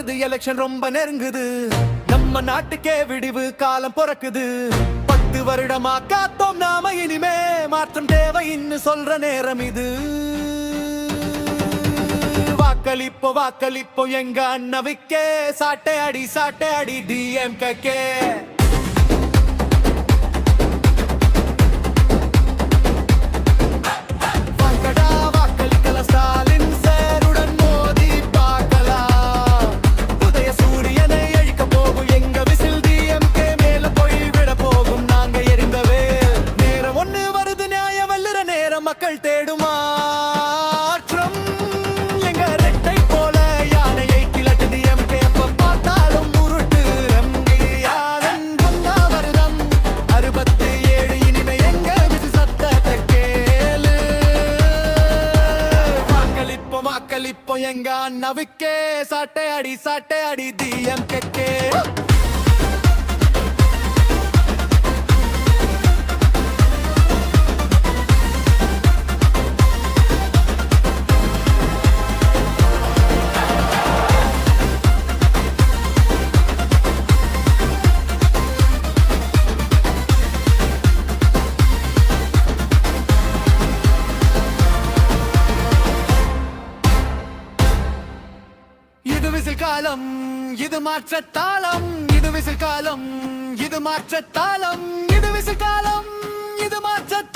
வருது எலெக்ஷன் ரொம்ப நெருங்குது நம்ம நாட்டுக்கே விடிவு காலம் பிறக்குது 10 வருடமா காத்தோம் நாம இனிமே மாற்றம் தேவைன்னு சொல்ற நேரம் இது வாக்களிப்போ எங்க அண்ணவிக்கே சாட்டை அடி டிஎம்கே மக்கள் தேடும் மாற்றம் எங்க ரெட்டை போல யானையை கிளட்டு டிஎம்கே பார்த்தாலும் உருட்டு ரம்கியாதன் வருடம் 67 இனிமே எங்க விசி சத்தத்தை கேளு வாக்களிப்போ எங்க அண்ணாவுக்கே சாட்டை அடி டிஎம்கே இது விசில் காலம் இது மாற்றத்தாளம் இது விசில் காலம் இது மாற்றத்தாளம் இது விசில் காலம் இது மாற்றத்தாளம்